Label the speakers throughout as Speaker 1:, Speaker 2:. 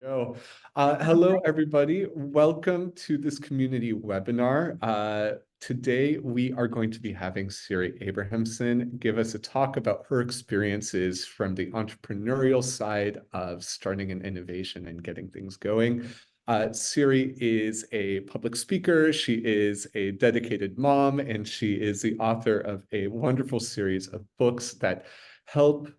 Speaker 1: Oh, hello, everybody. Welcome to this community webinar. Today, we are going to be having Siri Abrahamsen give us a talk about her experiences from the entrepreneurial side of starting an innovation and getting things going. Siri is a public speaker, she is a dedicated mom, and she is the author of a wonderful series of books that help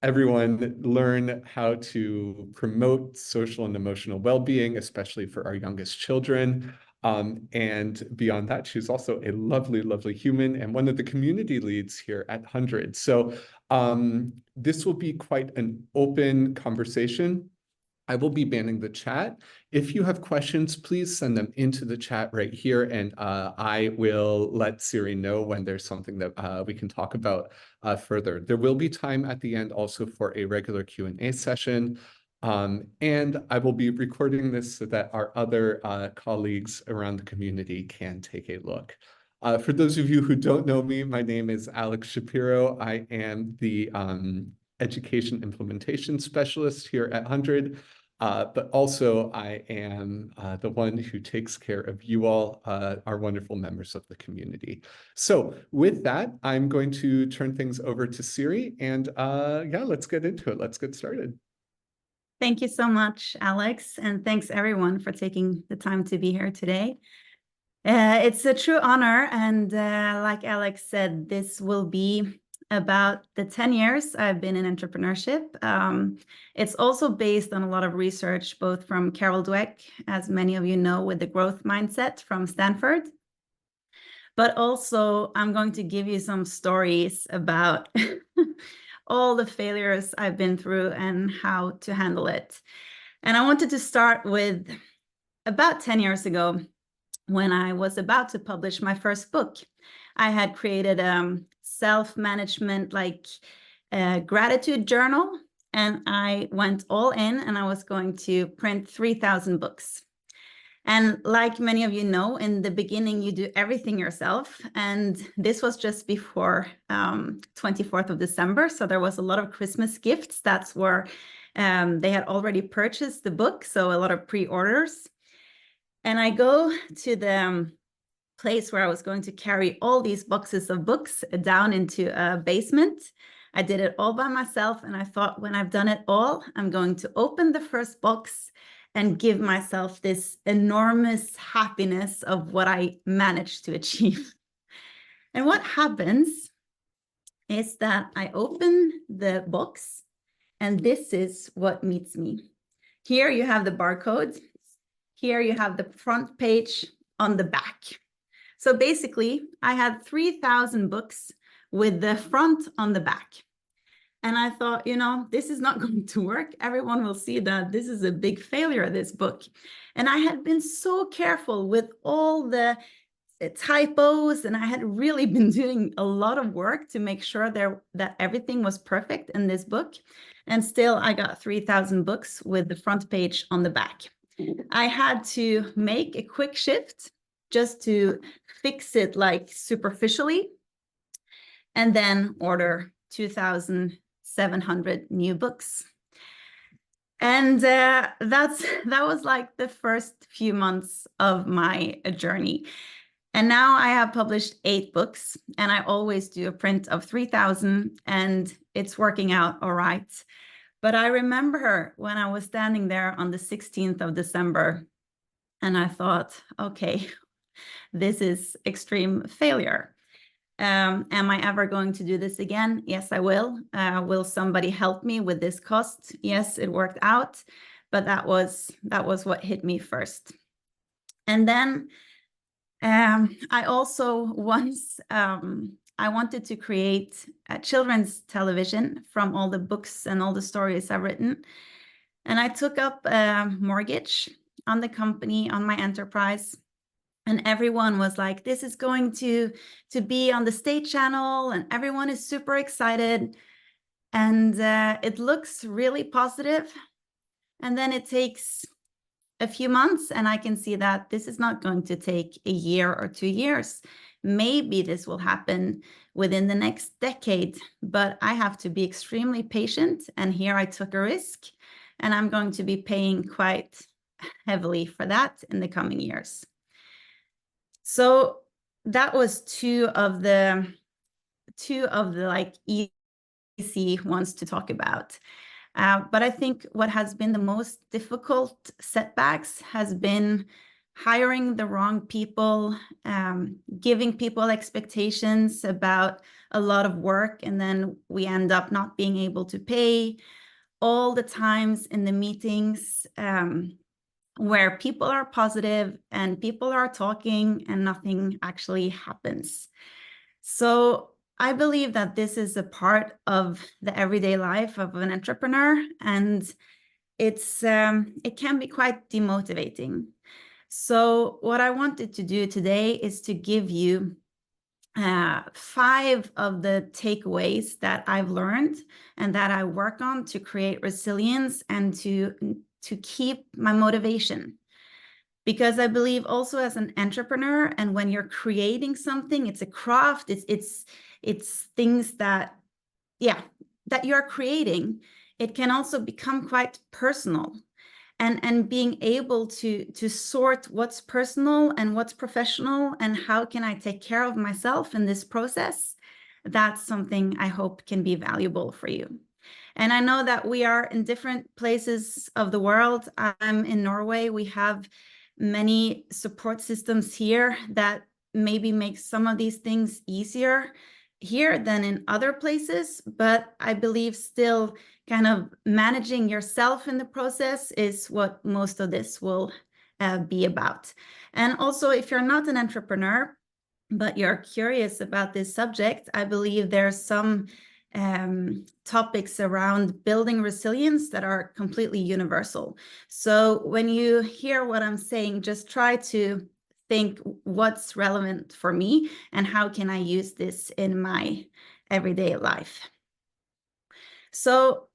Speaker 1: everyone learn how to promote social and emotional well-being, especially for our youngest children. And beyond that, she's also a lovely, lovely human and one of the community leads here at HundrED. So this will be quite an open conversation. I will be banning the chat. If you have questions, please send them into the chat right here, and I will let Siri know when there's something that we can talk about further. There will be time at the end also for a regular Q&A session, and I will be recording this so that our other colleagues around the community can take a look. For those of you who don't know me, my name is Alex Shapiro. I am the Education Implementation Specialist here at HundrED. But also I am the one who takes care of you all, our wonderful members of the community. So with that, I'm going to turn things over to Siri, and yeah, let's get into it. Let's get started.
Speaker 2: Thank you so much, Alex, and thanks everyone for taking the time to be here today. It's a true honor, and like Alex said, this will be about the 10 years I've been in entrepreneurship. It's also based on a lot of research, both from Carol Dweck, as many of you know, with the growth mindset from Stanford. But also, I'm going to give you some stories about all the failures I've been through and how to handle it. And I wanted to start with about 10 years ago, when I was about to publish my first book. I had created self-management, like a gratitude journal, and I went all in, and I was going to print 3,000 books. And like many of you know, in the beginning, you do everything yourself. And this was just before 24th of December. So there was a lot of Christmas gifts. That's where they had already purchased the book. So a lot of pre-orders. And I go to the place where I was going to carry all these boxes of books down into a basement. I did it all by myself, and I thought, when I've done it all, I'm going to open the first box and give myself this enormous happiness of what I managed to achieve. And what happens is that I open the box, and this is what meets me. Here you have the barcode. Here you have the front page on the back. So basically, I had 3,000 books with the front on the back. And I thought, you know, this is not going to work. Everyone will see that this is a big failure, this book. And I had been so careful with all the typos, and I had really been doing a lot of work to make sure that everything was perfect in this book. And still, I got 3,000 books with the front page on the back. I had to make a quick shift just to fix it like superficially, and then order 2,700 new books. And that was like the first few months of my journey. And now I have published 8 books, and I always do a print of 3,000, and it's working out all right. But I remember when I was standing there on the 16th of December, and I thought, okay, this is extreme failure. Am I ever going to do this again? Yes, I will. Will somebody help me with this cost? Yes, it worked out, but that was what hit me first. And then I also once I wanted to create a children's television from all the books and all the stories I've written. And I took up a mortgage on the company, on my enterprise. And everyone was like, this is going to be on the state channel, and everyone is super excited. And it looks really positive. And then it takes a few months, and I can see that this is not going to take a year or 2 years. Maybe this will happen within the next decade, but I have to be extremely patient. And here I took a risk and I'm going to be paying quite heavily for that in the coming years. So that was two of the like easy ones to talk about. But I think what has been the most difficult setbacks has been hiring the wrong people, giving people expectations about a lot of work, and then we end up not being able to pay. All the times in the meetings where people are positive and people are talking and nothing actually happens. So I believe that this is a part of the everyday life of an entrepreneur, and it can be quite demotivating. So what I wanted to do today is to give you 5 of the takeaways that I've learned and that I work on to create resilience and to keep my motivation. Because I believe also as an entrepreneur, and when you're creating something, it's a craft, it's things that, yeah, that you're creating, it can also become quite personal. And being able to sort what's personal and what's professional and how can I take care of myself in this process, that's something I hope can be valuable for you. And I know that we are in different places of the world. I'm in Norway. We have many support systems here that maybe make some of these things easier here than in other places, but I believe still kind of managing yourself in the process is what most of this will be about. And also, if you're not an entrepreneur, but you're curious about this subject, I believe there's some topics around building resilience that are completely universal. So when you hear what I'm saying, just try to think what's relevant for me and how can I use this in my everyday life. So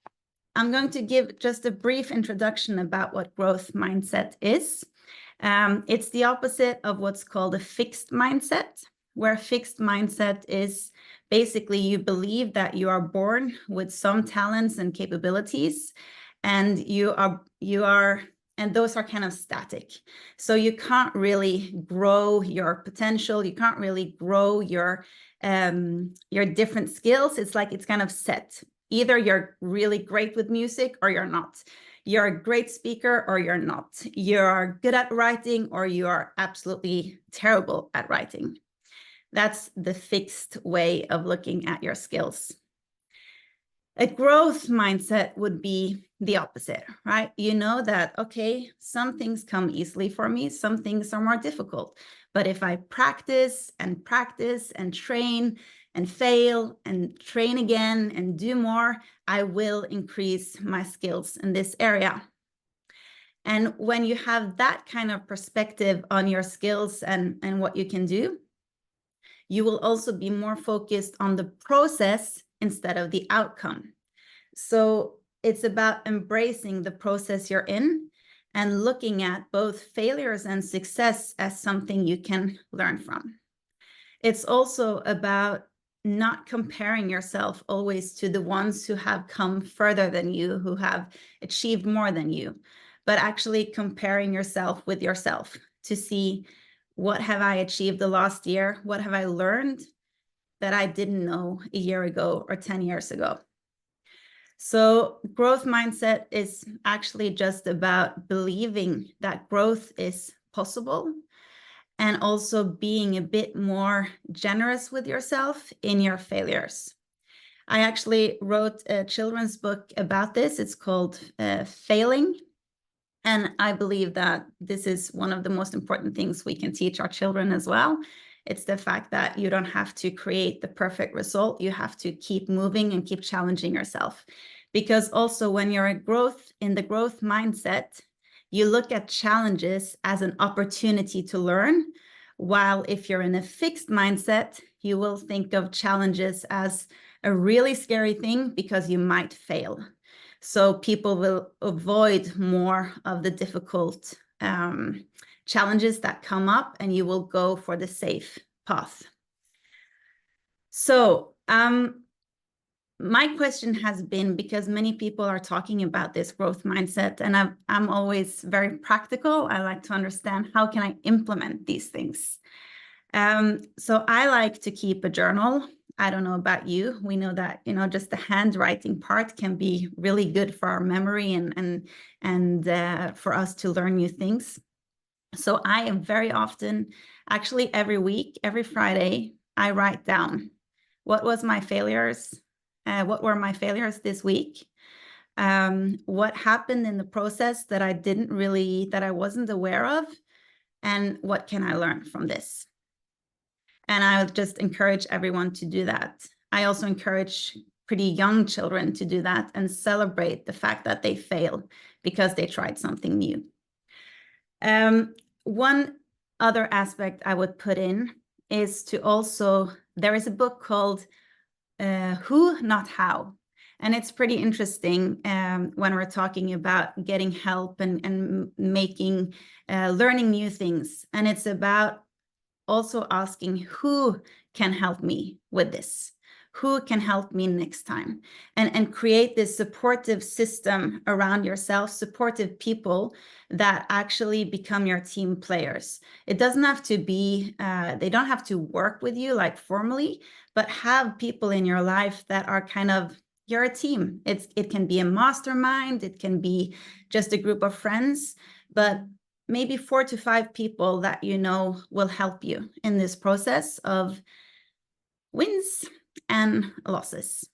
Speaker 2: I'm going to give just a brief introduction about what growth mindset is. It's the opposite of what's called a fixed mindset, where fixed mindset is basically you believe that you are born with some talents and capabilities, and and those are kind of static. So you can't really grow your potential. You can't really grow your different skills. It's like it's kind of set. Either you're really great with music or you're not. You're a great speaker or you're not. You're good at writing or you are absolutely terrible at writing. That's the fixed way of looking at your skills. A growth mindset would be the opposite, right? You know that, okay, some things come easily for me, some things are more difficult. But if I practice and practice and train and fail and train again and do more, I will increase my skills in this area. And when you have that kind of perspective on your skills and what you can do, you will also be more focused on the process instead of the outcome. So it's about embracing the process you're in and looking at both failures and success as something you can learn from. It's also about not comparing yourself always to the ones who have come further than you, who have achieved more than you, but actually comparing yourself with yourself to see, what have I achieved the last year? What have I learned that I didn't know a year ago or 10 years ago? So growth mindset is actually just about believing that growth is possible and also being a bit more generous with yourself in your failures. I actually wrote a children's book about this. It's called Failing. And I believe that this is one of the most important things we can teach our children as well. It's the fact that you don't have to create the perfect result. You have to keep moving and keep challenging yourself. Because also when you're in the growth mindset, you look at challenges as an opportunity to learn. While if you're in a fixed mindset, you will think of challenges as a really scary thing because you might fail. So people will avoid more of the difficult challenges that come up, and you will go for the safe path. So my question has been, because many people are talking about this growth mindset, and I'm always very practical. I like to understand, how can I implement these things? So I like to keep a journal. I don't know about you. We know that, just the handwriting part can be really good for our memory and for us to learn new things. So I am very often, actually every week, every Friday, I write down what were my failures this week. What happened in the process that I wasn't aware of, and what can I learn from this? And I would just encourage everyone to do that. I also encourage pretty young children to do that and celebrate the fact that they fail because they tried something new. One other aspect I would put in is to also, there is a book called Who, Not How. And it's pretty interesting when we're talking about getting help and making, learning new things. And it's about also asking, who can help me with this? Who can help me next time? And create this supportive system around yourself, supportive people that actually become your team players. It doesn't have to be, they don't have to work with you like formally, but have people in your life that are kind of, you're a team. It can be a mastermind, it can be just a group of friends, but maybe 4 to 5 people that will help you in this process of wins and losses.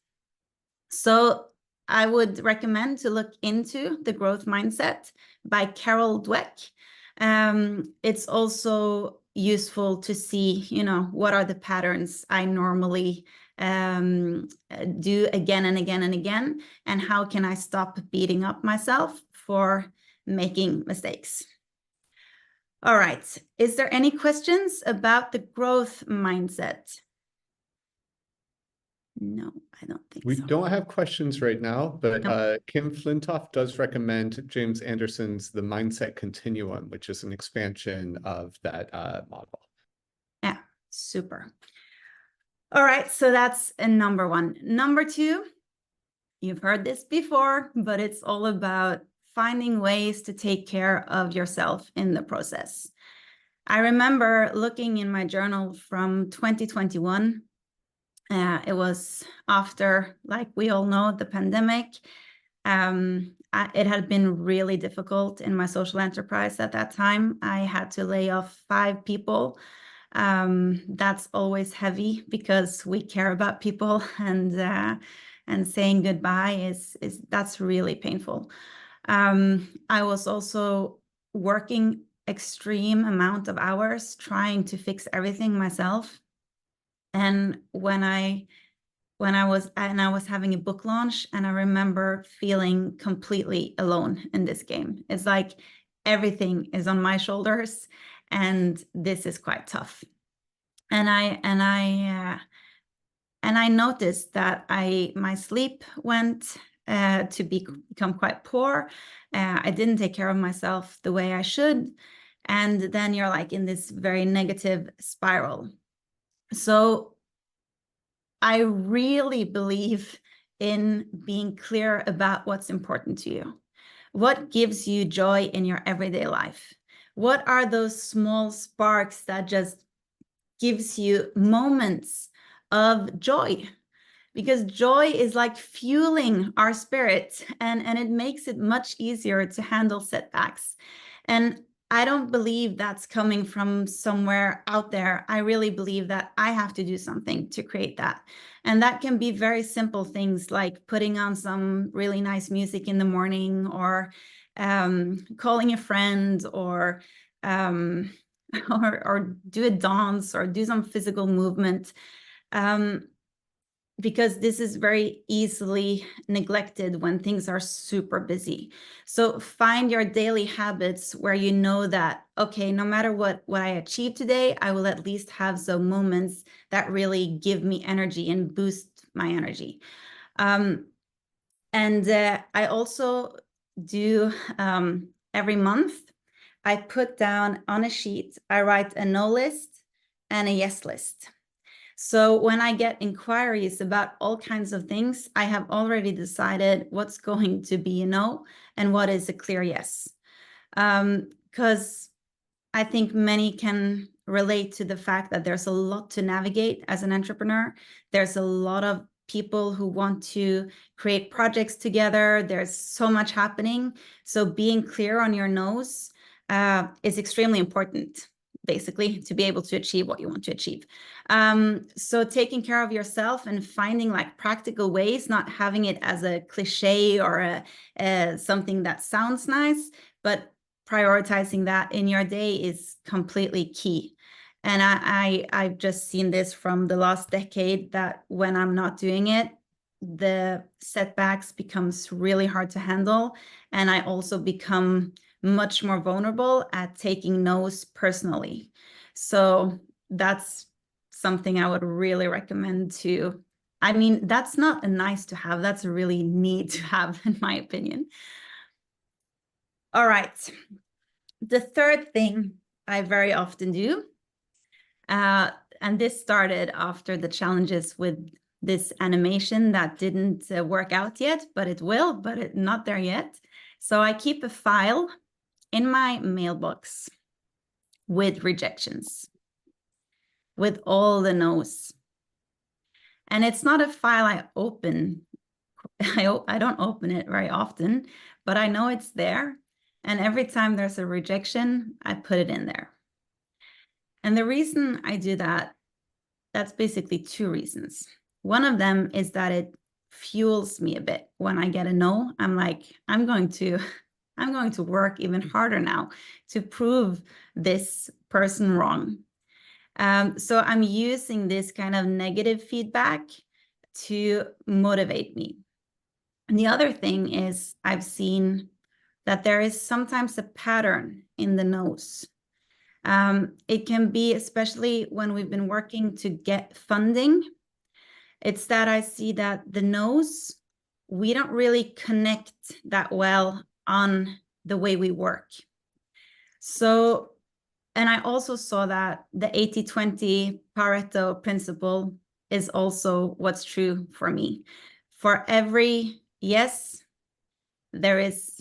Speaker 2: So I would recommend to look into The Growth Mindset by Carol Dweck. It's also useful to see, what are the patterns I normally do again and again and again, and how can I stop beating up myself for making mistakes. All right. Is there any questions about the growth mindset? No, I don't think so.
Speaker 1: We don't have questions right now, but
Speaker 2: No.
Speaker 1: Kim Flintoff does recommend James Anderson's The Mindset Continuum, which is an expansion of that model.
Speaker 2: Yeah, super. All right, so that's a number 1. Number 2, you've heard this before, but it's all about finding ways to take care of yourself in the process. I remember looking in my journal from 2021. It was after, like we all know, the pandemic. It had been really difficult in my social enterprise at that time. I had to lay off 5 people. That's always heavy because we care about people, and saying goodbye that's really painful. I was also working extreme amount of hours trying to fix everything myself. And when I was having a book launch, and I remember feeling completely alone in this game. It's like everything is on my shoulders, and this is quite tough. And I noticed that my sleep went to become quite poor. I didn't take care of myself the way I should, and then you're like in this very negative spiral. So I really believe in being clear about what's important to you. What gives you joy in your everyday life? What are those small sparks that just gives you moments of joy? Because joy is like fueling our spirit, and it makes it much easier to handle setbacks. And I don't believe that's coming from somewhere out there. I really believe that I have to do something to create that. And that can be very simple things like putting on some really nice music in the morning, or calling a friend, or or do a dance, or do some physical movement. Because this is very easily neglected when things are super busy. So find your daily habits where you know that, okay, no matter what I achieve today, I will at least have some moments that really give me energy and boost my energy. And I also do, every month, I put down on a sheet, I write a no list and a yes list. So when I get inquiries about all kinds of things, I have already decided what's going to be a no and what is a clear yes. Because I think many can relate to the fact that there's a lot to navigate as an entrepreneur. There's a lot of people who want to create projects together. There's so much happening. So being clear on your no's is extremely important, basically, to be able to achieve what you want to achieve. So taking care of yourself and finding like practical ways, not having it as a cliche or something that sounds nice, but prioritizing that in your day is completely key. And I've just seen this from the last decade, that when I'm not doing it, the setbacks becomes really hard to handle. And I also become much more vulnerable at taking no's personally. So that's something I would really recommend to. I mean, that's not a nice to have, that's a really need to have, in my opinion. All right. The third thing I very often do, and this started after the challenges with this animation that didn't work out yet, but it will, but it's not there yet. So I keep a file in my mailbox with rejections, with all the no's. And it's not a file I open. I don't open it very often, but I know it's there. And every time there's a rejection, I put it in there. And the reason I do that, that's basically two reasons. One of them is that it fuels me a bit. When I get a no, I'm like, I'm going to work even harder now to prove this person wrong. So I'm using this kind of negative feedback to motivate me. And the other thing is, I've seen that there is sometimes a pattern in the no's. It can be, especially when we've been working to get funding, it's that I see that the no's, we don't really connect that well on the way we work. So, and I also saw that the 80-20 Pareto principle is also what's true for me. For every yes, there is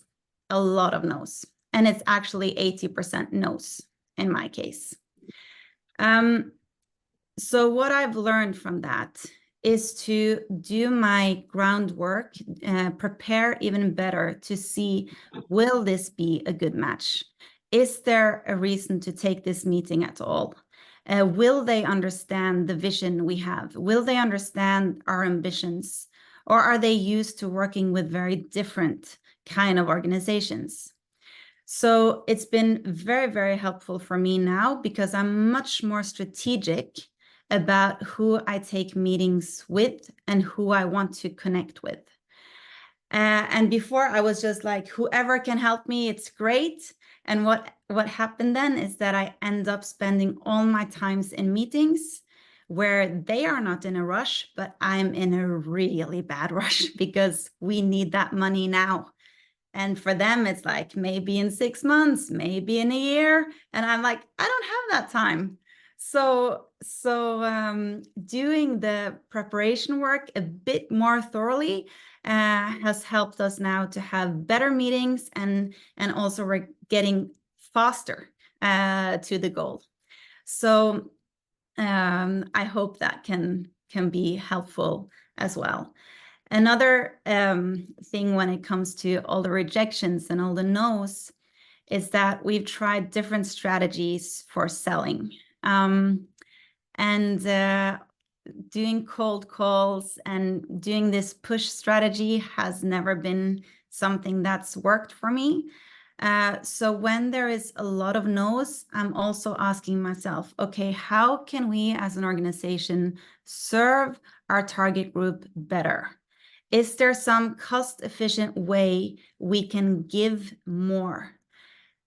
Speaker 2: a lot of no's, and it's actually 80% no's in my case. So what I've learned from that is to do my groundwork, prepare even better to see, will this be a good match? Is there a reason to take this meeting at all? Will they understand the vision we have? Will they understand our ambitions? Or are they used to working with very different kind of organizations? So it's been very, very helpful for me now, because I'm much more strategic about who I take meetings with and who I want to connect with. And before I was just like, whoever can help me, it's great. And what happened then is that I end up spending all my times in meetings where they are not in a rush, but I'm in a really bad rush because we need that money now. And for them, it's like maybe in 6 months, maybe in a year. And I'm like, I don't have that time. So doing the preparation work a bit more thoroughly has helped us now to have better meetings, and also we're getting faster to the goal. So I hope that can be helpful as well. Another thing when it comes to all the rejections and all the no's is that we've tried different strategies for selling. Doing cold calls and doing this push strategy has never been something that's worked for me. So when there is a lot of no's, I'm also asking myself, okay, how can we as an organization serve our target group better? Is there some cost-efficient way we can give more?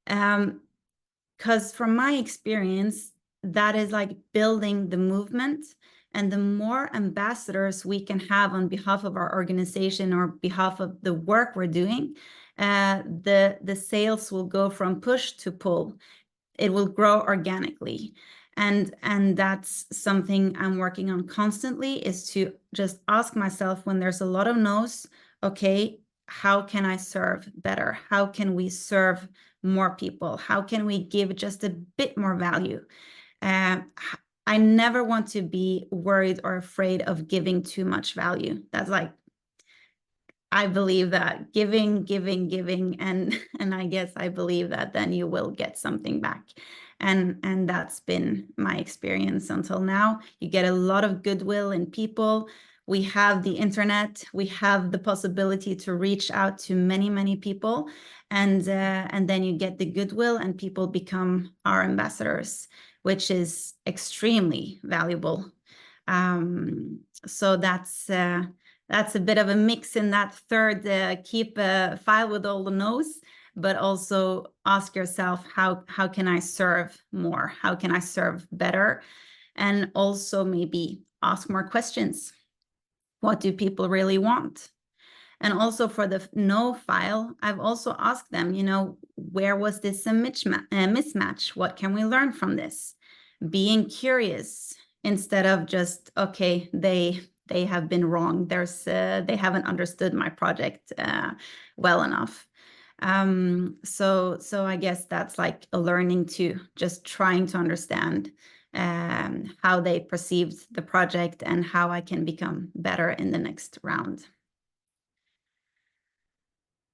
Speaker 2: Because from my experience, that is like building the movement, and the more ambassadors we can have on behalf of our organization or behalf of the work we're doing, the sales will go from push to pull. It will grow organically. And that's something I'm working on constantly, is to just ask myself when there's a lot of no's, okay, how can I serve better? How can we serve more people? How can we give just a bit more value? I never want to be worried or afraid of giving too much value. That's like, I believe that giving, and I guess I believe that then you will get something back. And that's been my experience until now. You get a lot of goodwill in people. We have the internet. We have the possibility to reach out to many, many people, and then you get the goodwill, and people become our ambassadors, which is extremely valuable. So that's a bit of a mix in that third, keep a file with all the no's, but also ask yourself, how can I serve more? How can I serve better? And also maybe ask more questions. What do people really want? And also for the no file, I've also asked them, where was this a mismatch? What can we learn from this? Being curious instead of just, okay, they have been wrong. They haven't understood my project well enough. So I guess that's like a learning too, just trying to understand how they perceived the project and how I can become better in the next round.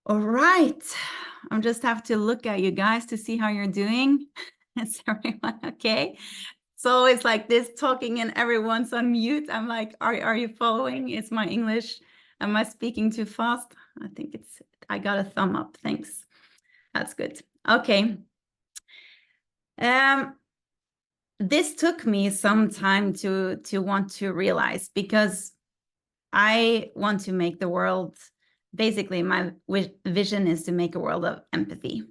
Speaker 2: All right, I just have to look at you guys to see how you're doing. Is everyone okay? So it's like this talking and everyone's on mute. I'm like, are you following? Is my English, am I speaking too fast? I think I got a thumb up. Thanks. That's good. Okay. This took me some time to want to realize, because I want to make the world, basically my vision is to make a world of empathy.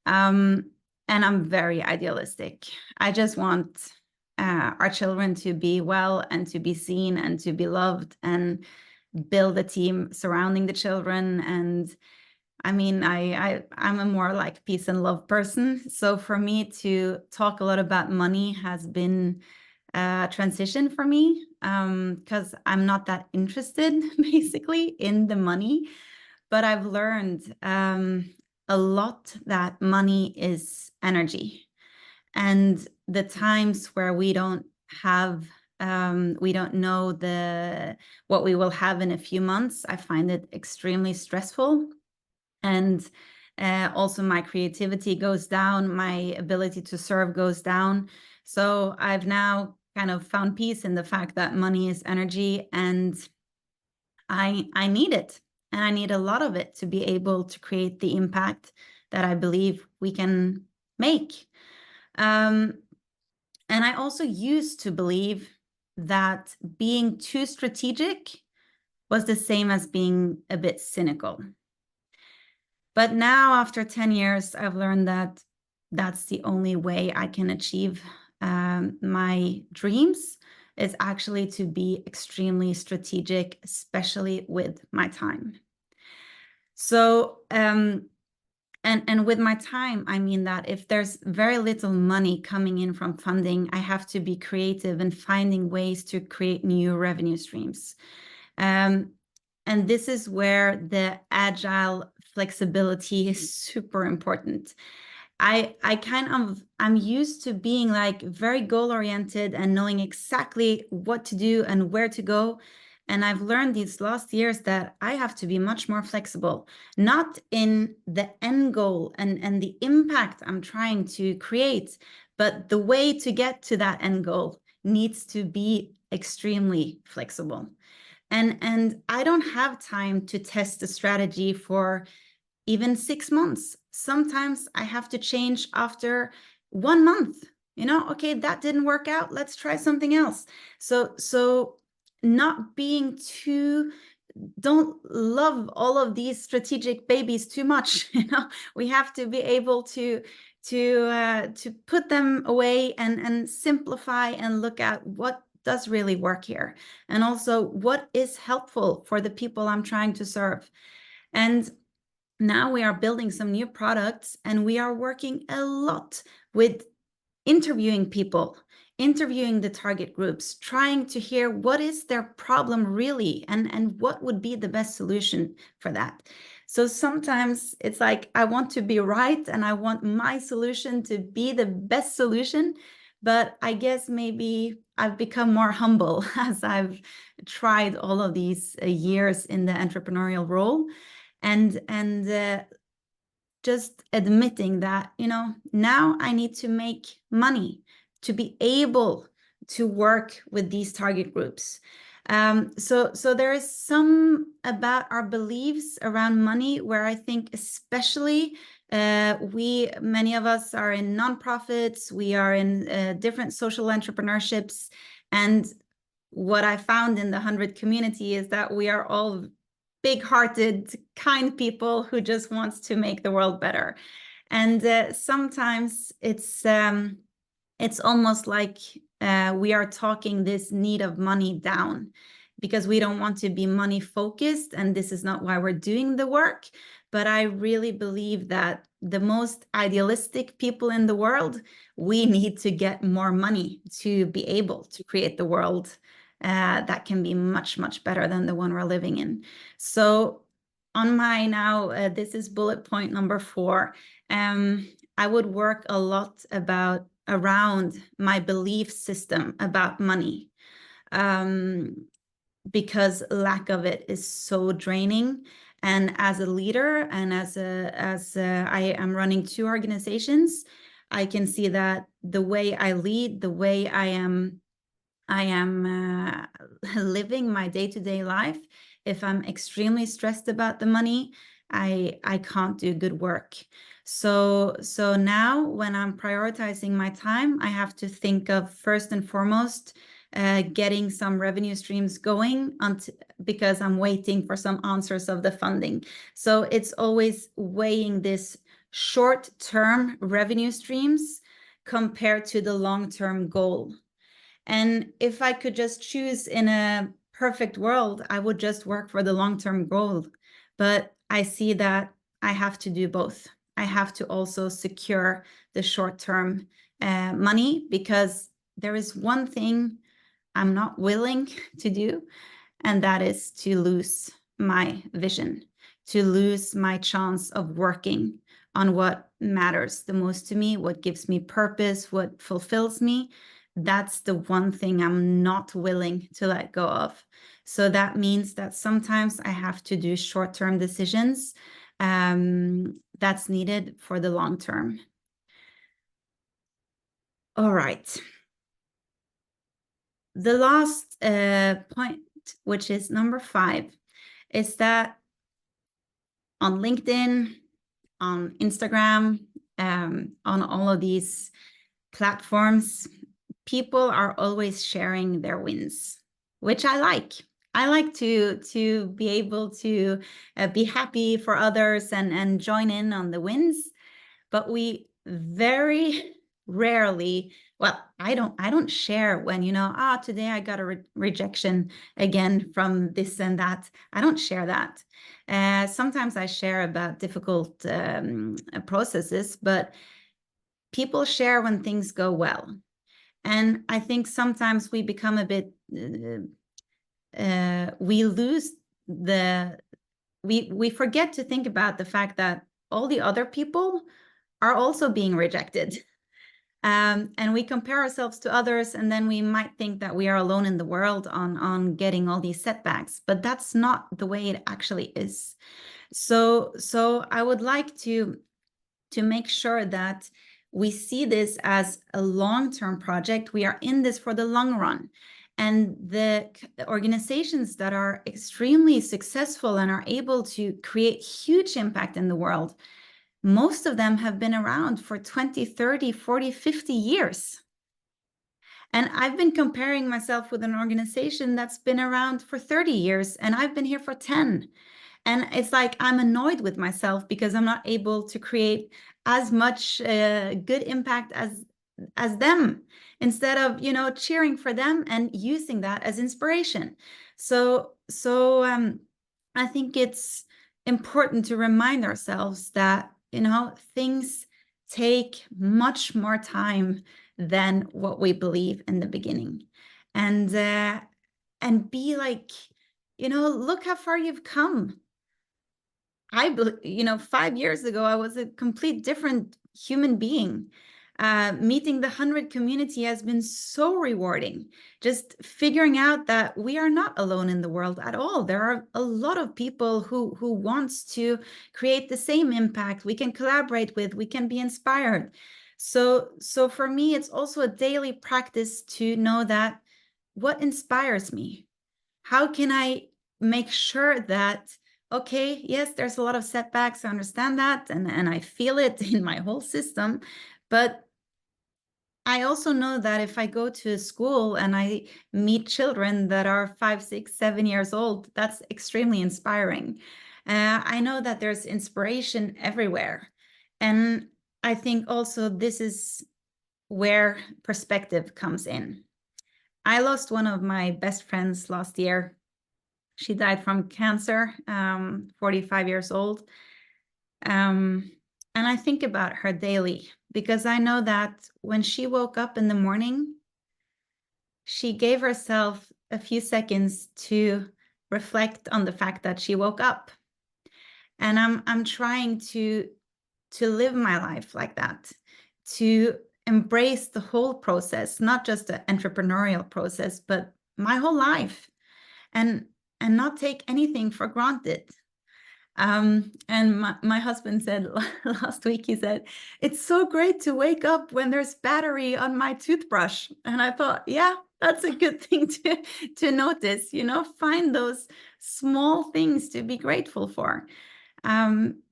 Speaker 2: And I'm very idealistic. I just want our children to be well and to be seen and to be loved, and build a team surrounding the children. And I mean, I'm a more like peace and love person. So for me to talk a lot about money has been a transition for me, because I'm not that interested basically in the money. But I've learned a lot that money is energy. And the times where we don't know what we will have in a few months, I find it extremely stressful. And also my creativity goes down, my ability to serve goes down. So I've now kind of found peace in the fact that money is energy, and I need it. And I need a lot of it to be able to create the impact that I believe we can make. And I also used to believe that being too strategic was the same as being a bit cynical. But now, after 10 years, I've learned that that's the only way I can achieve my dreams, is actually to be extremely strategic, especially with my time. So, and with my time, I mean that if there's very little money coming in from funding, I have to be creative and finding ways to create new revenue streams. And this is where the agile flexibility is super important. I'm used to being like very goal oriented and knowing exactly what to do and where to go. And I've learned these last years that I have to be much more flexible, not in the end goal and the impact I'm trying to create, but the way to get to that end goal needs to be extremely flexible. And I don't have time to test the strategy for even 6 months. Sometimes I have to change after 1 month. Okay, that didn't work out. Let's try something else. So not being don't love all of these strategic babies too much. We have to be able to put them away and simplify and look at what does really work here, and also what is helpful for the people I'm trying to serve. And now we are building some new products, and we are working a lot with interviewing people interviewing the target groups, trying to hear what is their problem really, and what would be the best solution for that. So sometimes it's like, I want to be right and I want my solution to be the best solution. But I guess maybe I've become more humble as I've tried all of these years in the entrepreneurial role, and just admitting that, now I need to make money to be able to work with these target groups. So there is some about our beliefs around money where I think especially many of us are in nonprofits, we are in different social entrepreneurships, and what I found in the HundrED community is that we are all big-hearted, kind people who just wants to make the world better. And sometimes it's almost like we are talking this need of money down because we don't want to be money focused, and this is not why we're doing the work. But I really believe that the most idealistic people in the world, we need to get more money to be able to create the world that can be much, much better than the one we're living in. So on my now, this is bullet point number 4. I would work a lot around my belief system about money, because lack of it is so draining. And as a leader and as I am running 2 organizations, I can see that the way I lead, the way I am living my day-to-day life, if I'm extremely stressed about the money, I can't do good work. So now when I'm prioritizing my time, I have to think of first and foremost getting some revenue streams going because I'm waiting for some answers of the funding. So it's always weighing this short-term revenue streams compared to the long-term goal. And if I could just choose in a perfect world, I would just work for the long-term goal. But I see that I have to do both. I have to also secure the short-term money, because there is one thing I'm not willing to do, and that is to lose my vision, to lose my chance of working on what matters the most to me, what gives me purpose, what fulfills me. That's the one thing I'm not willing to let go of. So that means that sometimes I have to do short-term decisions that's needed for the long term. All right. The last point, which is number 5, is that on LinkedIn, on Instagram, on all of these platforms, people are always sharing their wins, which I like. I like to be able to be happy for others and join in on the wins, but we very rarely, well, I don't share when, today I got a rejection again from this and that. I don't share that. Sometimes I share about difficult processes, but people share when things go well. And I think sometimes we become a bit, we forget to think about the fact that all the other people are also being rejected. And we compare ourselves to others, and then we might think that we are alone in the world on getting all these setbacks, but that's not the way it actually is. So I would like to make sure that we see this as a long-term project. We are in this for the long run. And the organizations that are extremely successful and are able to create huge impact in the world, most of them have been around for 20, 30, 40, 50 years. And I've been comparing myself with an organization that's been around for 30 years, and I've been here for 10. And it's like I'm annoyed with myself because I'm not able to create as much good impact as them, instead of cheering for them and using that as inspiration. So I think it's important to remind ourselves that things take much more time than what we believe in the beginning. And be like, look how far you've come. 5 years ago, I was a complete different human being. Meeting the HundrED community has been so rewarding. Just figuring out that we are not alone in the world at all. There are a lot of people who wants to create the same impact. We can collaborate with, we can be inspired. So for me, it's also a daily practice to know that what inspires me? How can I make sure that, okay, yes, there's a lot of setbacks, I understand that, and I feel it in my whole system, but I also know that if I go to a school and I meet children that are 5, 6, 7 years old, that's extremely inspiring. I know that there's inspiration everywhere. And I think also this is where perspective comes in. I lost one of my best friends last year. She died from cancer, 45 years old. And I think about her daily because I know that when she woke up in the morning, she gave herself a few seconds to reflect on the fact that she woke up. And I'm trying to live my life like that, to embrace the whole process, not just the entrepreneurial process, but my whole life, and not take anything for granted. And my husband said last week, he said, it's so great to wake up when there's battery on my toothbrush. And I thought, yeah, that's a good thing to notice, find those small things to be grateful for,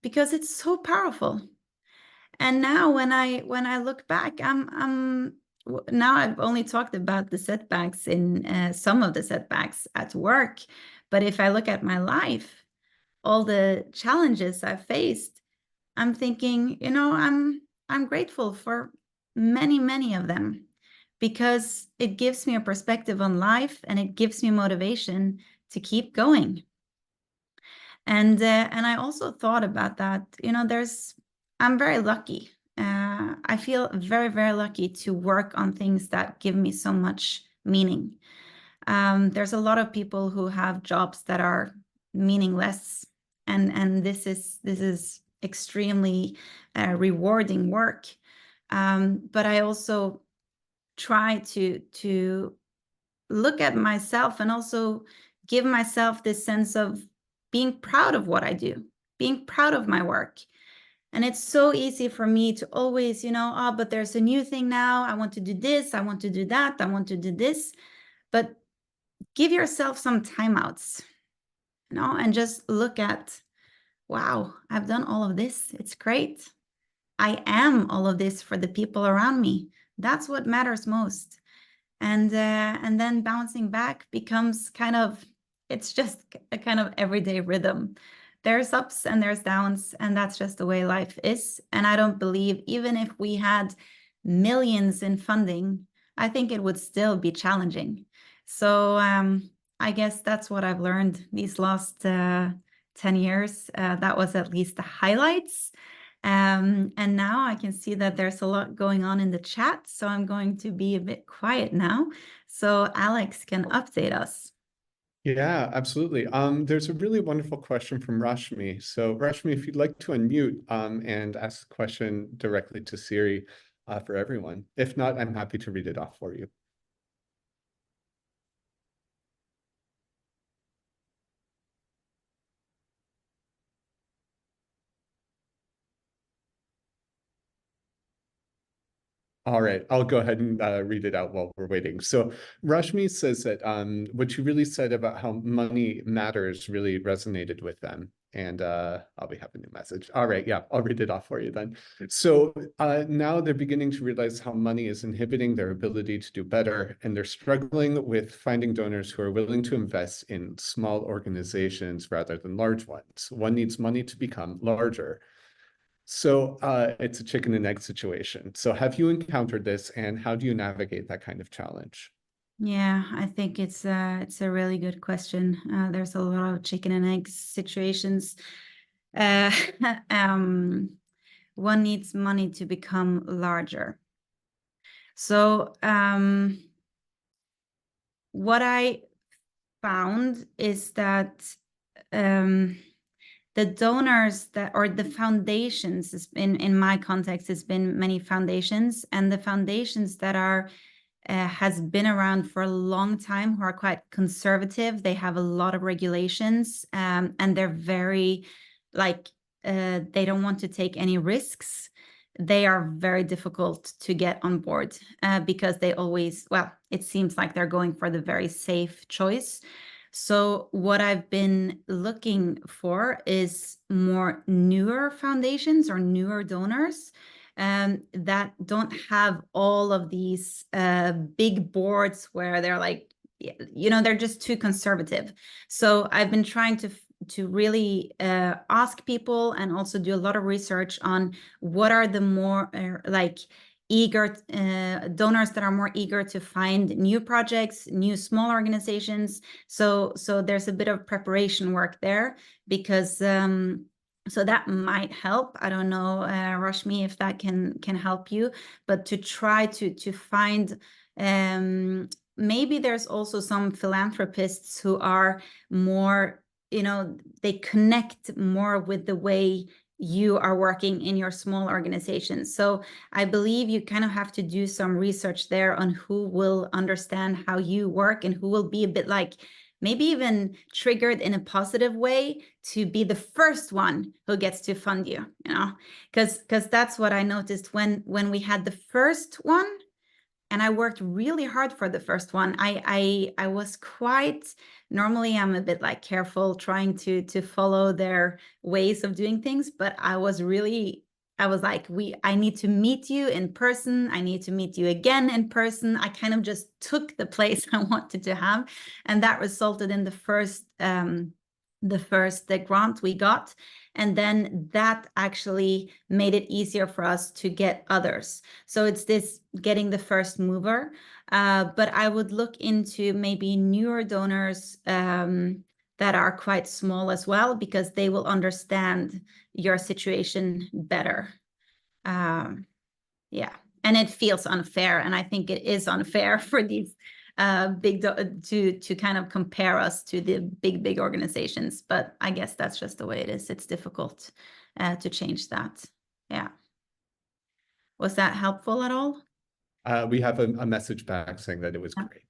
Speaker 2: because it's so powerful. And now when I look back, now I've only talked about the setbacks in some of the setbacks at work, but if I look at my life, all the challenges I've faced, I'm thinking, I'm grateful for many, many of them, because it gives me a perspective on life and it gives me motivation to keep going. And I also thought about that, I'm very lucky. I feel very, very lucky to work on things that give me so much meaning. There's a lot of people who have jobs that are meaningless, and this is extremely rewarding work. But I also try to look at myself and also give myself this sense of being proud of what I do, being proud of my work. And it's so easy for me to always, oh, but there's a new thing now. I want to do this. I want to do that. I want to do this. But give yourself some timeouts, and just look at, wow, I've done all of this. It's great. I am all of this for the people around me. That's what matters most. And then bouncing back becomes it's just a kind of everyday rhythm. There's ups and there's downs, and that's just the way life is. And I don't believe, even if we had millions in funding, I think it would still be challenging. So I guess that's what I've learned these last 10 years. That was at least the highlights. And now I can see that there's a lot going on in the chat, so I'm going to be a bit quiet now so Alex can update us.
Speaker 1: Yeah, absolutely. There's a really wonderful question from Rashmi. So Rashmi, if you'd like to unmute and ask the question directly to Siri for everyone. If not, I'm happy to read it off for you. All right, I'll go ahead and read it out while we're waiting. So Rashmi says that what you really said about how money matters really resonated with them. And we have a new message. All right, yeah, I'll read it off for you then. So now they're beginning to realize how money is inhibiting their ability to do better, and they're struggling with finding donors who are willing to invest in small organizations rather than large ones. One needs money to become larger. So it's a chicken and egg situation. So have you encountered this, and how do you navigate that kind of challenge?
Speaker 2: Yeah, I think it's a really good question. There's a lot of chicken and egg situations. One needs money to become larger. So what I found is that the donors that, or the foundations, in my context, has been many foundations, and the foundations that are has been around for a long time, who are quite conservative. They have a lot of regulations, and they're very like they don't want to take any risks. They are very difficult to get on board because they always, well, it seems like they're going for the very safe choice. So what I've been looking for is more newer foundations or newer donors that don't have all of these big boards where they're like, you know, they're just too conservative. So I've been trying to really ask people and also do a lot of research on what are the more like eager donors that are more eager to find new projects, new small organizations. So there's a bit of preparation work there because so that might help. I don't know, Rashmi, if that can help you, but to try to find maybe there's also some philanthropists who are more, you know, they connect more with the way you are working in your small organization. So I believe you kind of have to do some research there on who will understand how you work and who will be a bit like maybe even triggered in a positive way to be the first one who gets to fund you, you know, because that's what I noticed when we had the first one. And I worked really hard for the first one. I was quite, normally I'm a bit like careful trying to follow their ways of doing things, but I was like, I need to meet you in person. I need to meet you again in person. I kind of just took the place I wanted to have. And that resulted in the first grant we got. And then that actually made it easier for us to get others. So it's this getting the first mover. But I would look into maybe newer donors that are quite small as well, because they will understand your situation better. Yeah, and it feels unfair, and I think it is unfair for these to kind of compare us to the big organizations. But I guess that's just the way it is. It's difficult to change that. Yeah. Was that helpful at all?
Speaker 1: We have a message back saying that it was great.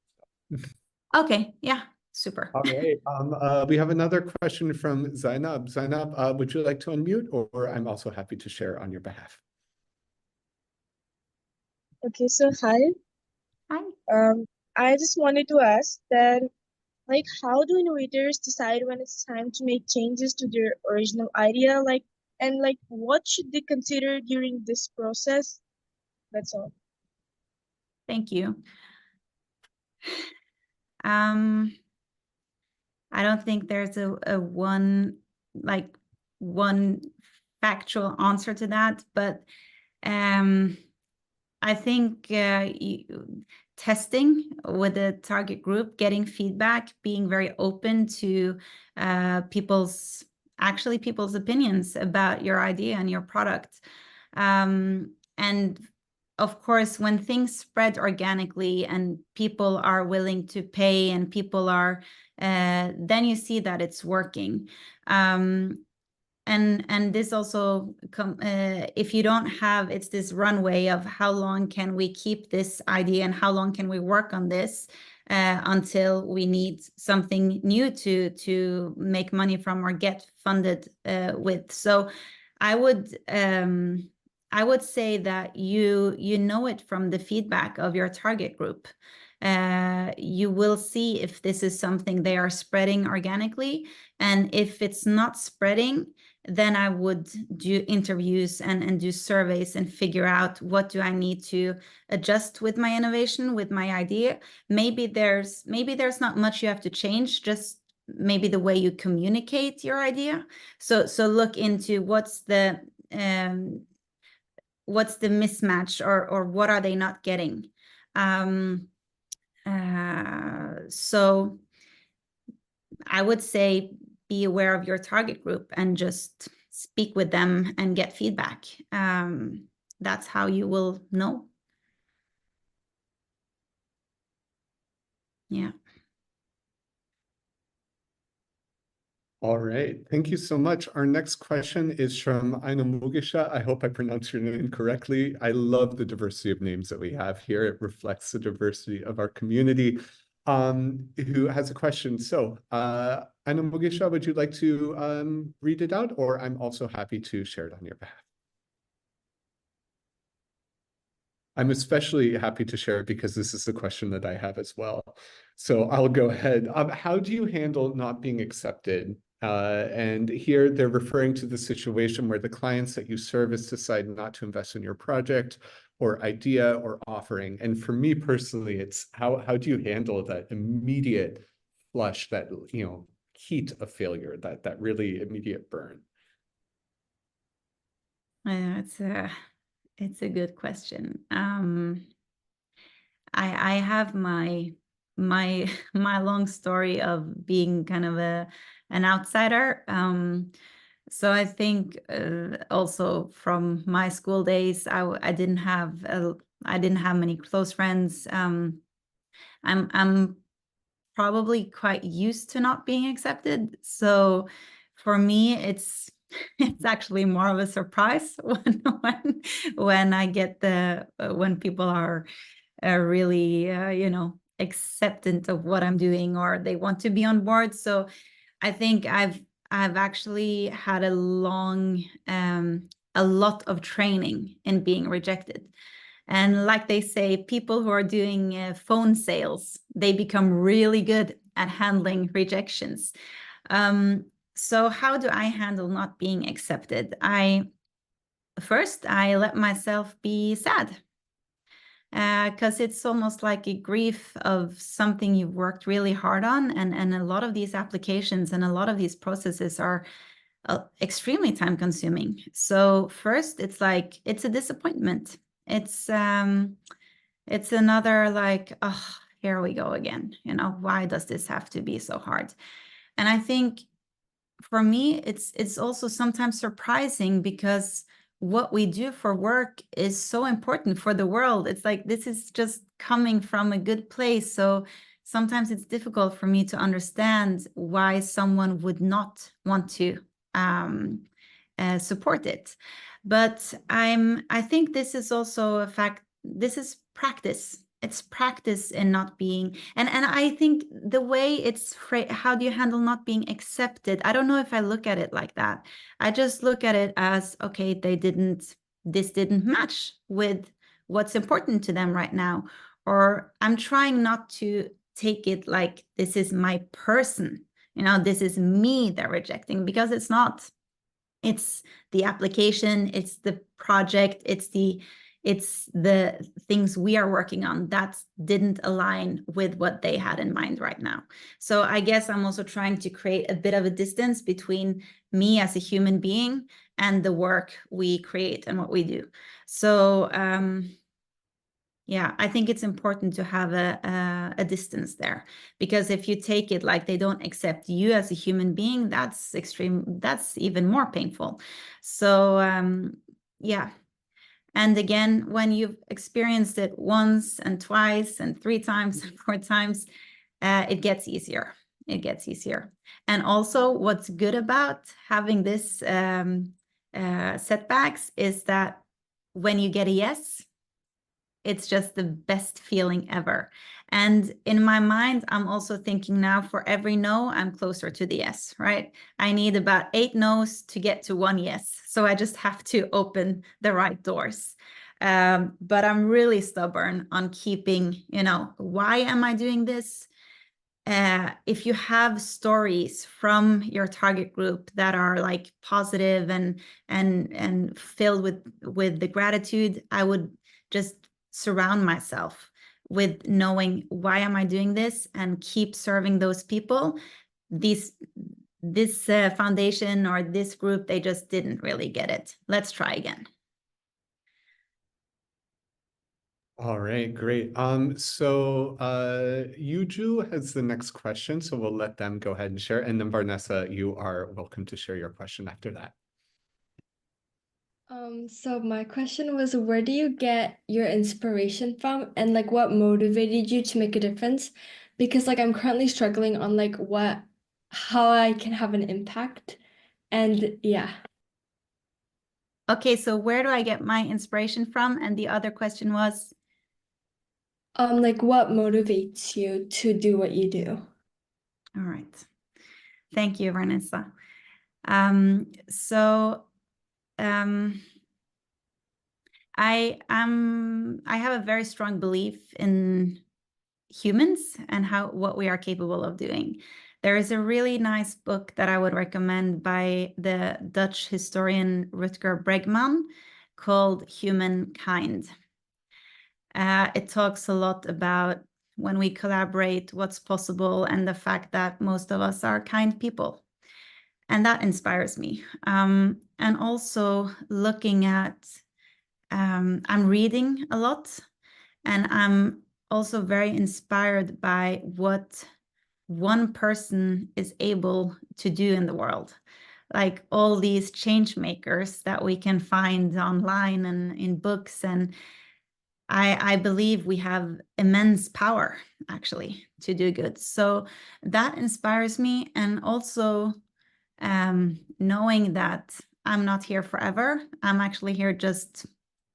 Speaker 2: Okay, yeah, super.
Speaker 1: All right. We have another question from Zainab. Zainab, would you like to unmute, or I'm also happy to share on your behalf?
Speaker 3: Okay, so hi.
Speaker 2: Hi.
Speaker 3: I just wanted to ask that, like, how do innovators decide when it's time to make changes to their original idea? Like, and like, what should they consider during this process? That's all.
Speaker 2: Thank you. I don't think there's a one factual answer to that, but I think testing with the target group, getting feedback, being very open to people's opinions about your idea and your product. And of course, when things spread organically and people are willing to pay and people are, then you see that it's working. And this also, if you don't have, it's this runway of how long can we keep this idea and how long can we work on this until we need something new to make money from or get funded with. So I would say that you know it from the feedback of your target group. You will see if this is something they are spreading organically, and if it's not spreading, then I would do interviews and do surveys and figure out what do I need to adjust with my innovation, with my idea. Maybe there's not much you have to change, just maybe the way you communicate your idea. So look into what's the mismatch, or what are they not getting. So I would say be aware of your target group and just speak with them and get feedback. That's how you will know. Yeah.
Speaker 1: All right, thank you so much. Our next question is from Aina Mugisha. I hope I pronounced your name correctly. I love the diversity of names that we have here. It reflects the diversity of our community. Who has a question? So, Aina Mugisha, would you like to read it out, or I'm also happy to share it on your behalf? I'm especially happy to share it because this is the question that I have as well. So I'll go ahead. How do you handle not being accepted? And here they're referring to the situation where the clients that you service decide not to invest in your project or idea or offering. And for me personally, it's how do you handle that immediate flush, that heat of failure, that really immediate burn?
Speaker 2: It's a good question. I have my long story of being kind of an outsider. So I think also from my school days, I didn't have many close friends. I'm probably quite used to not being accepted. So for me, it's actually more of a surprise when I get when people are really acceptant of what I'm doing, or they want to be on board. So I think I've actually had a lot of training in being rejected. And like they say, people who are doing phone sales, they become really good at handling rejections. So how do I handle not being accepted? First, I let myself be sad, because it's almost like a grief of something you've worked really hard on. And a lot of these applications and a lot of these processes are extremely time consuming. So first, it's like, it's a disappointment. It's another like, oh, here we go again. Why does this have to be so hard? And I think for me, it's also sometimes surprising, because what we do for work is so important for the world. It's like, this is just coming from a good place. So sometimes it's difficult for me to understand why someone would not want to support it. But I think this is also a fact. This is practice. It's practice in not being, and I think the way it's how do you handle not being accepted? I don't know if I look at it like that. I just look at it as, okay, this didn't match with what's important to them right now. Or I'm trying not to take it like this is my person, this is me they're rejecting, because it's not. It's the application, it's the project, it's the things we are working on that didn't align with what they had in mind right now. So I guess I'm also trying to create a bit of a distance between me as a human being and the work we create and what we do. So yeah, I think it's important to have a distance there, because if you take it like they don't accept you as a human being, that's extreme. That's even more painful. So yeah. And again, when you've experienced it once and twice and 3 times and 4 times, it gets easier. It gets easier. And also, what's good about having this setbacks is that when you get a yes, it's just the best feeling ever. And in my mind, I'm also thinking now, for every no, I'm closer to the yes, right? I need about 8 no's to get to 1 yes. So I just have to open the right doors. But I'm really stubborn on keeping, why am I doing this? If you have stories from your target group that are like positive and filled with the gratitude, I would just surround myself with knowing, why am I doing this, and keep serving those people. This foundation or this group, they just didn't really get it. Let's try again.
Speaker 1: All right, great. So Yuju has the next question, so we'll let them go ahead and share. And then Varnessa, you are welcome to share your question after that.
Speaker 4: So my question was, where do you get your inspiration from, and like what motivated you to make a difference? because like I'm currently struggling on like how I can have an impact. And yeah.
Speaker 2: Okay, so where do I get my inspiration from? And the other question was?
Speaker 4: Like what motivates you to do what you do?
Speaker 2: All right. Thank you, Vanessa. I have a very strong belief in humans and what we are capable of doing. There is a really nice book that I would recommend by the Dutch historian Rutger Bregman called Humankind. It talks a lot about when we collaborate, what's possible, and the fact that most of us are kind people. And that inspires me. And also looking at, I'm reading a lot, and I'm also very inspired by what one person is able to do in the world. Like all these change makers that we can find online and in books. And I believe we have immense power, actually, to do good. So that inspires me. And also knowing that I'm not here forever. I'm actually here just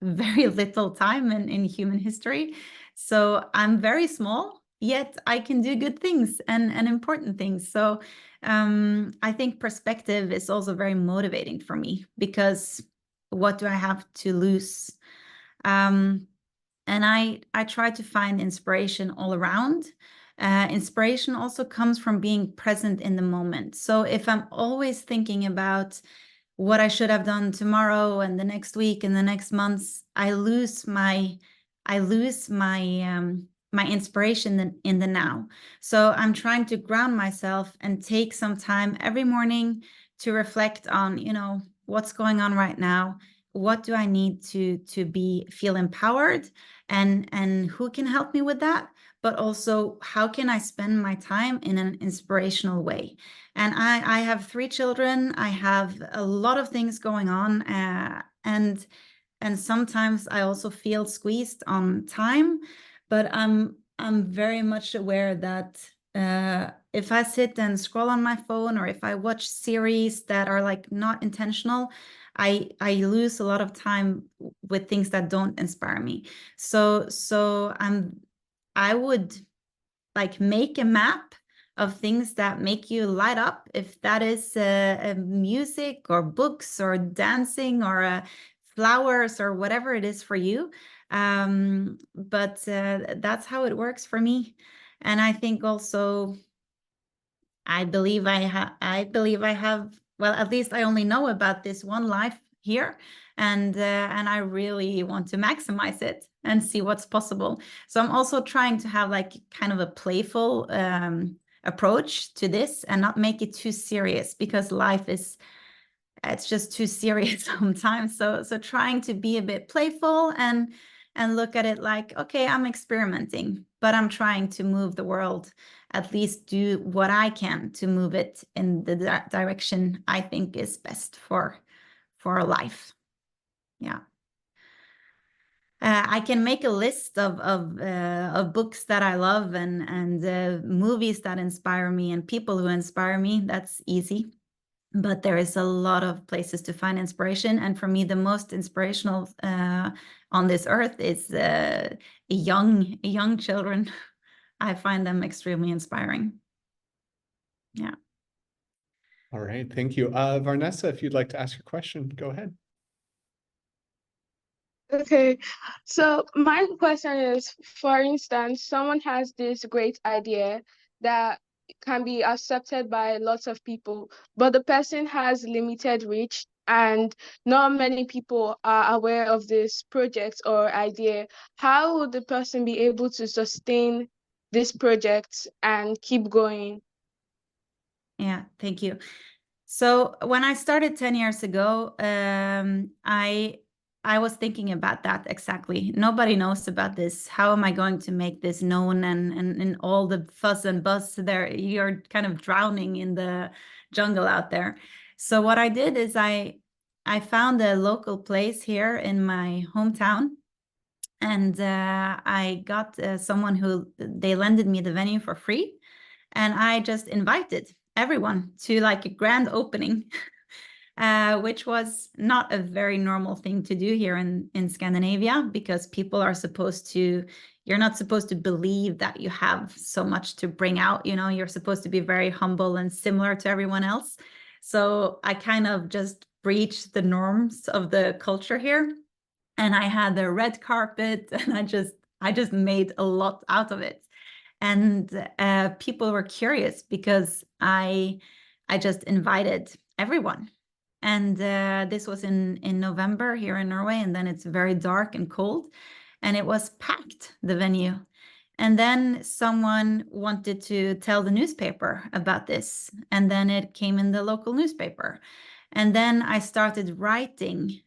Speaker 2: very little time in human history. So I'm very small, yet I can do good things and important things. So I think perspective is also very motivating for me, because what do I have to lose? And I try to find inspiration all around. Inspiration also comes from being present in the moment. So if I'm always thinking about what I should have done tomorrow and the next week and the next months, I lose my my inspiration in the now. So I'm trying to ground myself and take some time every morning to reflect on, what's going on right now. What do I need to feel empowered, and who can help me with that? But also, how can I spend my time in an inspirational way? And I have 3 children. I have a lot of things going on, and sometimes I also feel squeezed on time. But I'm very much aware that if I sit and scroll on my phone, or if I watch series that are like not intentional, I lose a lot of time with things that don't inspire me. So I would like make a map of things that make you light up, if that is music or books or dancing or flowers or whatever it is for you. But that's how it works for me. And I think also, I believe I have, well, at least I only know about this one life here, and I really want to maximize it and see what's possible. So I'm also trying to have like kind of a playful approach to this, and not make it too serious, because life is, it's just too serious sometimes. So trying to be a bit playful and look at it like, okay, I'm experimenting, but I'm trying to move the world, at least do what I can to move it in the direction I think is best for a life. Yeah. I can make a list of books that I love, and movies that inspire me, and people who inspire me. That's easy. But there is a lot of places to find inspiration. And for me, the most inspirational on this earth is young children. I find them extremely inspiring. Yeah.
Speaker 1: All right, thank you. Vanessa, if you'd like to ask your question, go ahead.
Speaker 3: Okay, so my question is, for instance, someone has this great idea that can be accepted by lots of people, but the person has limited reach and not many people are aware of this project or idea. How would the person be able to sustain this project and keep going?
Speaker 2: Yeah, thank you. So when I started 10 years ago, I was thinking about that exactly. Nobody knows about this. How am I going to make this known? And all the fuss and buzz there, you're kind of drowning in the jungle out there. So what I did is I found a local place here in my hometown, And I got someone who, they lended me the venue for free. And I just invited everyone to like a grand opening, which was not a very normal thing to do here in Scandinavia, because people are supposed to, you're not supposed to believe that you have so much to bring out, you know, you're supposed to be very humble and similar to everyone else. So I kind of just breached the norms of the culture here. And I had the red carpet, and I just made a lot out of it. And people were curious because I just invited everyone. And this was in November here in Norway, and then it's very dark and cold, and it was packed, the venue. And then someone wanted to tell the newspaper about this, and then it came in the local newspaper. And then I started writing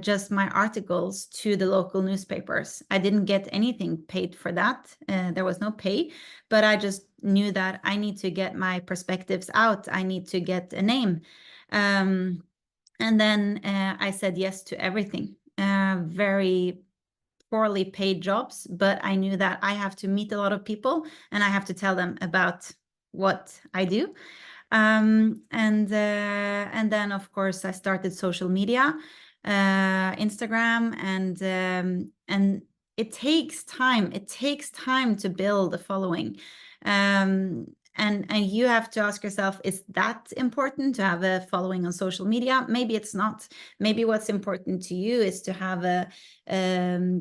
Speaker 2: just my articles to the local newspapers. I didn't get anything paid for that. There was no pay, but I just knew that I need to get my perspectives out. I need to get a name. And then I said yes to everything. Very poorly paid jobs, but I knew that I have to meet a lot of people and I have to tell them about what I do. And then of course I started social media, Instagram, and it takes time. It takes time to build a following. And you have to ask yourself, is that important to have a following on social media? Maybe it's not. Maybe what's important to you is to have a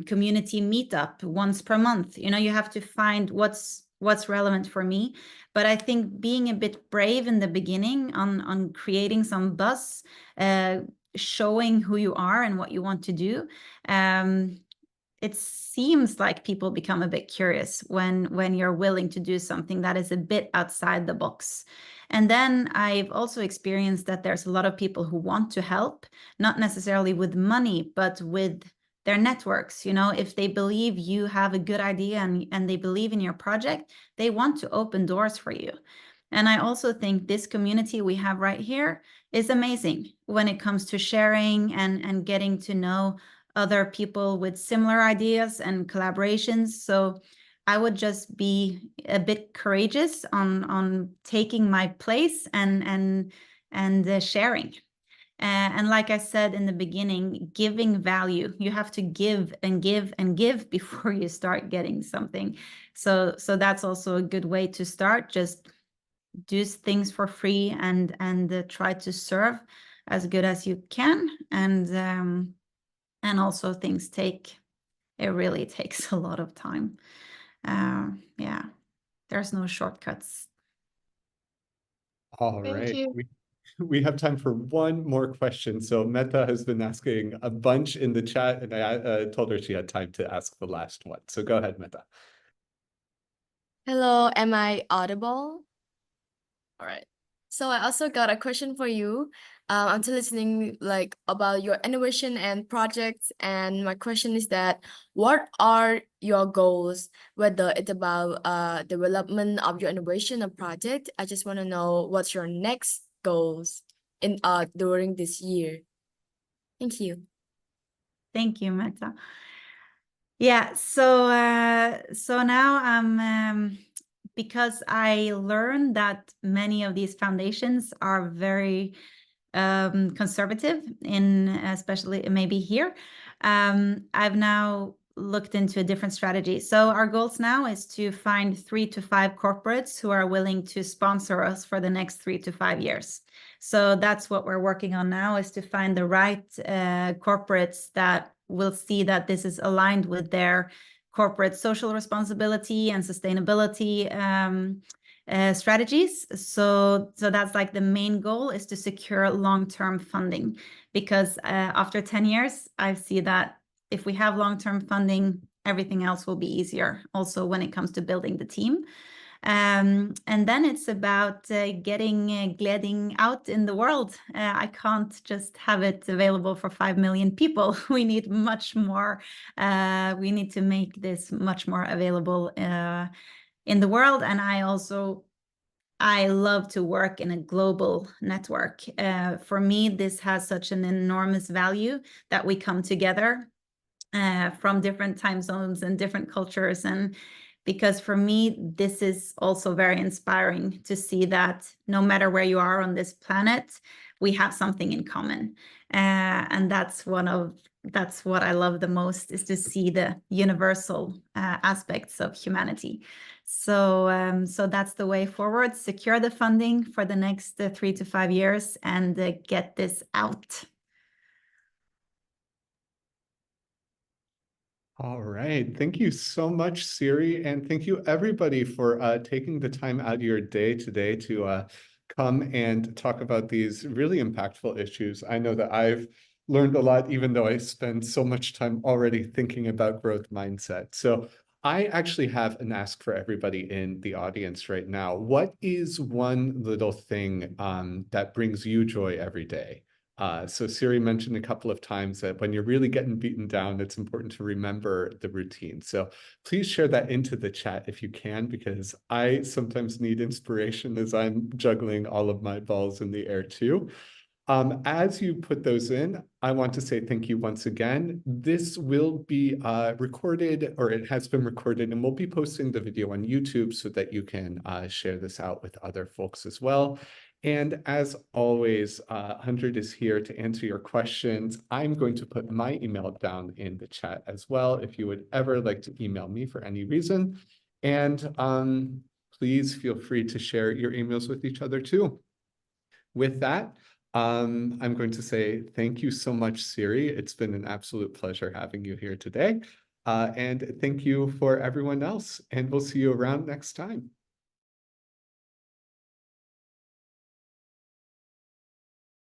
Speaker 2: community meetup once per month. You know, you have to find what's relevant for me. But I think being a bit brave in the beginning on creating some buzz, showing who you are and what you want to do, it seems like people become a bit curious when you're willing to do something that is a bit outside the box. And then I've also experienced that there's a lot of people who want to help, not necessarily with money, but with their networks. You know, if they believe you have a good idea and they believe in your project, they want to open doors for you. And I also think this community we have right here is amazing when it comes to sharing and getting to know other people with similar ideas and collaborations. So I would just be a bit courageous on taking my place and sharing. And like I said in the beginning, giving value. You have to give and give and give before you start getting something. So that's also a good way to start. Just do things for free and try to serve as good as you can. And also things it really takes a lot of time. Yeah, there's no shortcuts.
Speaker 1: All
Speaker 3: Thank
Speaker 1: right.
Speaker 3: you.
Speaker 1: We have time for one more question. So Meta has been asking a bunch in the chat, and I told her she had time to ask the last one. So go ahead, Meta.
Speaker 5: Hello, am I audible? All right. So I also got a question for you. I'm still listening like about your innovation and projects, and my question is that what are your goals? Whether it's about development of your innovation or project, I just want to know what's your next goals in during this year. Thank you.
Speaker 2: Thank you, Meta. Yeah, so now I'm because I learned that many of these foundations are very conservative in especially maybe here. I've now looked into a different strategy. So our goals now is to find 3 to 5 corporates who are willing to sponsor us for the next 3 to 5 years. So that's what we're working on now, is to find the right corporates that will see that this is aligned with their corporate social responsibility and sustainability strategies. So that's like the main goal, is to secure long-term funding, because after 10 years, I see that if we have long-term funding, everything else will be easier, also when it comes to building the team. And then it's about getting Gleding out in the world. I can't just have it available for 5 million people. We need much more. We need to make this much more available in the world. And I love to work in a global network. For me, this has such an enormous value that we come together from different time zones and different cultures. And because for me, this is also very inspiring to see that no matter where you are on this planet, we have something in common. And that's what I love the most, is to see the universal aspects of humanity. So, so that's the way forward. Secure the funding for the next 3 to 5 years and get this out.
Speaker 1: All right. Thank you so much, Siri. And thank you, everybody, for taking the time out of your day today to come and talk about these really impactful issues. I know that I've learned a lot, even though I spend so much time already thinking about growth mindset. So I actually have an ask for everybody in the audience right now. What is one little thing that brings you joy every day? So Siri mentioned a couple of times that when you're really getting beaten down, it's important to remember the routine. So please share that into the chat if you can, because I sometimes need inspiration as I'm juggling all of my balls in the air too. As you put those in, I want to say thank you once again. This will be recorded, or it has been recorded, and we'll be posting the video on YouTube so that you can share this out with other folks as well. And as always, HundrED is here to answer your questions. I'm going to put my email down in the chat as well if you would ever like to email me for any reason. And please feel free to share your emails with each other too. With that, I'm going to say thank you so much, Siri. It's been an absolute pleasure having you here today. And thank you for everyone else. And we'll see you around next time.